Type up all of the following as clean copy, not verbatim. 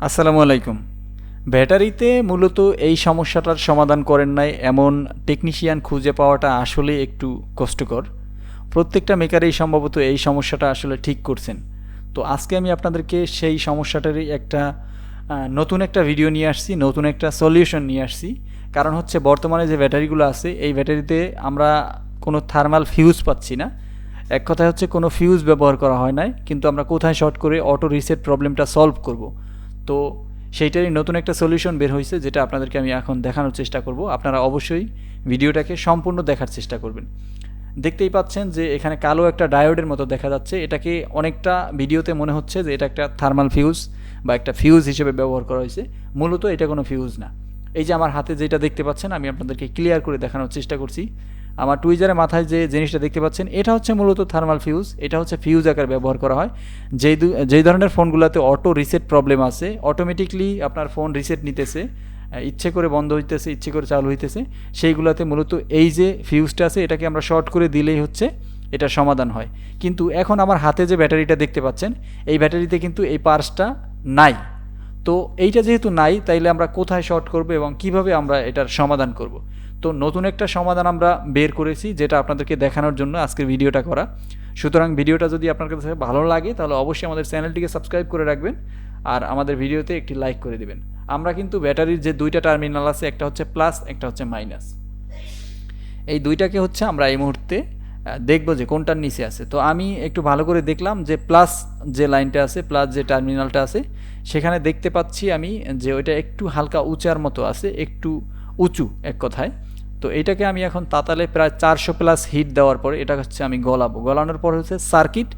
আসসালামু আলাইকুম। ব্যাটারিতে মূলত এই সমস্যাটার সমাধান করেন নাই এমন টেকনিশিয়ান খুঁজে পাওয়াটা আসলে একটু কষ্টকর। প্রত্যেকটা মেকারই সম্ভবত এই সমস্যাটা আসলে ঠিক করছেন। তো আজকে আমি আপনাদেরকে সেই সমস্যাটারই নতুন একটা ভিডিও নিয়ে আসছি, নতুন একটা সলিউশন নিয়ে আসছি। কারণ হচ্ছে বর্তমানে যে ব্যাটারিগুলো আছে এই ব্যাটারিতে আমরা কোনো থার্মাল ফিউজ পাচ্ছি না। এক কথায় হচ্ছে কোনো ফিউজ ব্যবহার করা হয় নাই, কিন্তু আমরা কোথায় শর্ট করে অটো রিসেট প্রবলেমটা সলভ করব। তো সেইটারই নতুন একটা সলিউশন বের হয়েছে, যেটা আপনাদেরকে আমি এখন দেখানোর চেষ্টা করব। আপনারা অবশ্যই ভিডিওটাকে সম্পূর্ণ দেখার চেষ্টা করবেন। দেখতেই পাচ্ছেন যে এখানে কালো একটা ডায়োডের মতো দেখা যাচ্ছে। এটাকে অনেকটা ভিডিওতে মনে হচ্ছে যে এটা একটা থার্মাল ফিউজ বা একটা ফিউজ হিসেবে ব্যবহার করা হয়েছে। মূলত এটা কোনো ফিউজ না। এই যে আমার হাতে যেটা দেখতে পাচ্ছেন, আমি আপনাদেরকে ক্লিয়ার করে দেখানোর চেষ্টা করছি। আমার টুইজারের মাথায় যে জিনিসটা দেখতে পাচ্ছেন, এটা হচ্ছে মূলত থার্মাল ফিউজ। এটা হচ্ছে ফিউজ আকার ব্যবহার করা হয়। যেই ধরনের ফোনগুলোতে অটো রিসেট প্রবলেম আছে, অটোমেটিকলি আপনার ফোন রিসেট নিতেছে, ইচ্ছে করে বন্ধ হইতেছে, ইচ্ছে করে চালু হইতেছে, সেইগুলোতে মূলত এই যে ফিউজটা আছে এটাকে আমরা শর্ট করে দিলেই হচ্ছে এটা সমাধান হয়। কিন্তু এখন আমার হাতে যে ব্যাটারিটা দেখতে পাচ্ছেন, এই ব্যাটারিতে কিন্তু এই পার্টসটা নাই। তো এইটা যেহেতু নাই, তাইলে আমরা কোথায় শর্ট করব এবং কিভাবে আমরা এটার সমাধান করব। তো নতুন একটা সমাধান আমরা বের করেছি, যেটা আপনাদেরকে দেখানোর জন্য আজকের ভিডিওটা করা। সুতরাং ভিডিওটা যদি আপনার কাছে ভালো লাগে তাহলে অবশ্যই আমাদের চ্যানেলটিকে সাবস্ক্রাইব করে রাখবেন আর আমাদের ভিডিওতে একটি লাইক করে দিবেন। আমরা কিন্তু ব্যাটারির যে দুইটা টার্মিনাল আছে, একটা হচ্ছে প্লাস, একটা হচ্ছে মাইনাস, এই দুইটাকে হচ্ছে আমরা এই মুহূর্তে দেখব যে কোনটার নিচে আছে। তো আমি একটু ভালো করে দেখলাম যে প্লাস যে লাইনটা আছে, প্লাস যে টার্মিনালটা আছে, সেখানে দেখতে পাচ্ছি আমি যে ওইটা একটু হালকা উঁচার মতো আছে, একটু উঁচু এক কথায়। তো এটাকে আমি এখন তাতালে প্রায় 400 প্লাস হিট দেওয়ার পরে এটা হচ্ছে আমি গলানোর পর হচ্ছে সার্কিট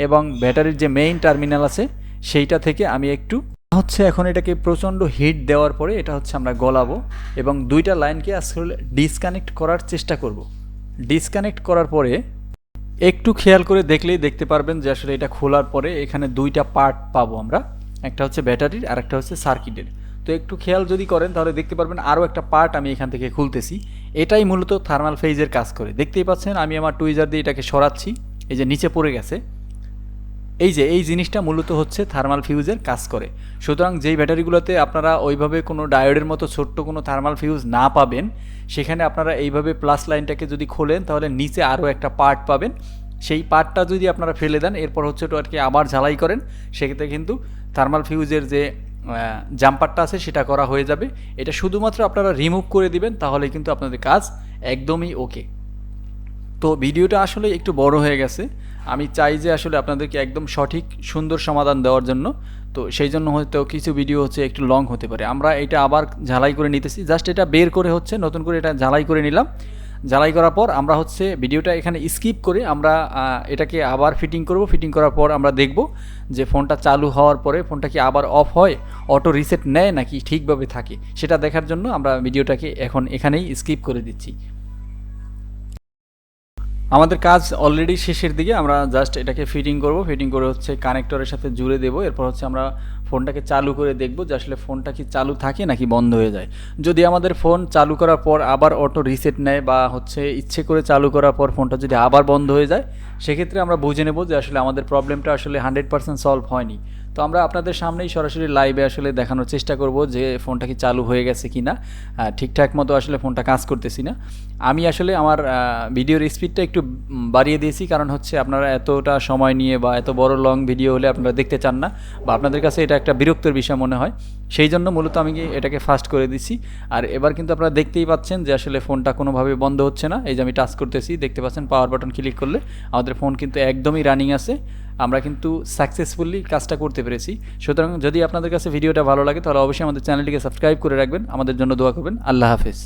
এবং ব্যাটারির যে মেইন টার্মিনাল আছে সেইটা থেকে আমি একটু হচ্ছে এখন এটাকে প্রচণ্ড হিট দেওয়ার পরে এটা হচ্ছে আমরা গলাবো এবং দুইটা লাইনকে আসলে ডিসকানেক্ট করার চেষ্টা করব। ডিসকানেক্ট করার পরে একটু খেয়াল করে দেখলেই দেখতে পারবেন যে আসলে এটা খোলার পরে এখানে দুইটা পার্ট পাবো আমরা, একটা হচ্ছে ব্যাটারির আর একটা হচ্ছে সার্কিটের। তো একটু খেয়াল যদি করেন তাহলে দেখতে পারবেন আরও একটা পার্ট আমি এখান থেকে খুলতেছি। এটাই মূলত থার্মাল ফেজের কাজ করে। দেখতেই পাচ্ছেন আমি আমার টুইজার দিয়ে এটাকে সরাচ্ছি, এই যে নিচে পড়ে গেছে। এই জিনিসটা মূলত হচ্ছে থার্মাল ফিউজের কাজ করে। সুতরাং যেই ব্যাটারিগুলোতে আপনারা ওইভাবে কোনো ডায়োডের মতো ছোট্ট কোনো থার্মাল ফিউজ না পাবেন, সেখানে আপনারা এইভাবে প্লাস লাইনটাকে যদি খোলেন তাহলে নিচে আরও একটা পার্ট পাবেন। সেই পার্টটা যদি আপনারা ফেলে দেন, এরপর হচ্ছে ওটাকে আবার ঝালাই করেন, সেক্ষেত্রে কিন্তু থার্মাল ফিউজের যে জাম্পারটা আছে সেটা করা হয়ে যাবে। এটা শুধুমাত্র আপনারা রিমুভ করে দিবেন, তাহলে কিন্তু আপনাদের কাজ একদমই ওকে। তো ভিডিওটা আসলে একটু বড় হয়ে গেছে। আমি চাই যে আসলে আপনাদেরকে একদম সঠিক সুন্দর সমাধান দেওয়ার জন্য। তো সেই জন্য হয়তো কিছু ভিডিও হচ্ছে একটু লং হতে পারে। আমরা এটা আবার ঝালাই করে নিতেছি, জাস্ট এটা বের করে হচ্ছে নতুন করে এটা ঝালাই করে নিলাম। ঝালাই করার পর আমরা হচ্ছে ভিডিওটা এখানে স্কিপ করে আমরা এটাকে আবার ফিটিং করব। ফিটিং করার পর আমরা দেখব যে ফোনটা চালু হওয়ার পরে ফোনটা কি আবার অফ হয়, অটো রিসেট নেয় নাকি ঠিকভাবে থাকে, সেটা দেখার জন্য আমরা ভিডিওটাকে এখন এখানেই স্কিপ করে দিচ্ছি। আমাদের কাজ অলরেডি শেষের দিকে। আমরা জাস্ট এটাকে ফিটিং করব। ফিটিং করে হচ্ছে কানেক্টরের সাথে জুড়ে দেবো। এরপর হচ্ছে আমরা ফোনটাকে চালু করে দেখব যে আসলে ফোনটা কি চালু থাকে নাকি বন্ধ হয়ে যায়। যদি আমাদের ফোন চালু করার পর আবার অটো রিসেট নেয় বা হচ্ছে ইচ্ছে করে চালু করার পর ফোনটা যদি আবার বন্ধ হয়ে যায়, সেক্ষেত্রে আমরা বুঝে নেব যে আসলে আমাদের প্রবলেমটা আসলে 100% সলভ হয়নি। তো আমরা আপনাদের সামনেই সরাসরি লাইভে আসলে দেখানোর চেষ্টা করব যে ফোনটা কি চালু হয়ে গেছে কি না, ঠিকঠাক মতো আসলে ফোনটা কাজ করতেছি না। আমি আসলে আমার ভিডিওর স্পিডটা একটু বাড়িয়ে দিয়েছি, কারণ হচ্ছে আপনারা এতটা সময় নিয়ে বা এত বড় লং ভিডিও হলে আপনারা দেখতে চান না, বা আপনাদের কাছে এটা একটা বিরক্তের বিষয় মনে হয়। সেই জন্য মূলত আমি এটাকে ফাস্ট করে দিচ্ছি। আর এবার কিন্তু আপনারা দেখতেই পাচ্ছেন যে আসলে ফোনটা কোনোভাবে বন্ধ হচ্ছে না। এই যে আমি টাচ করতেছি, দেখতে পাচ্ছেন পাওয়ার বাটন ক্লিক করলে আমাদের ফোন কিন্তু একদমই রানিং আছে। আমরা কিন্তু সাকসেসফুলি কাজটা করতে পেরেছি। সুতরাং যদি আপনাদের কাছে ভিডিওটা ভালো লাগে তাহলে অবশ্যই আমাদের চ্যানেলটিকে সাবস্ক্রাইব করে রাখবেন, আমাদের জন্য দোয়া করবেন। আল্লাহ হাফেজ।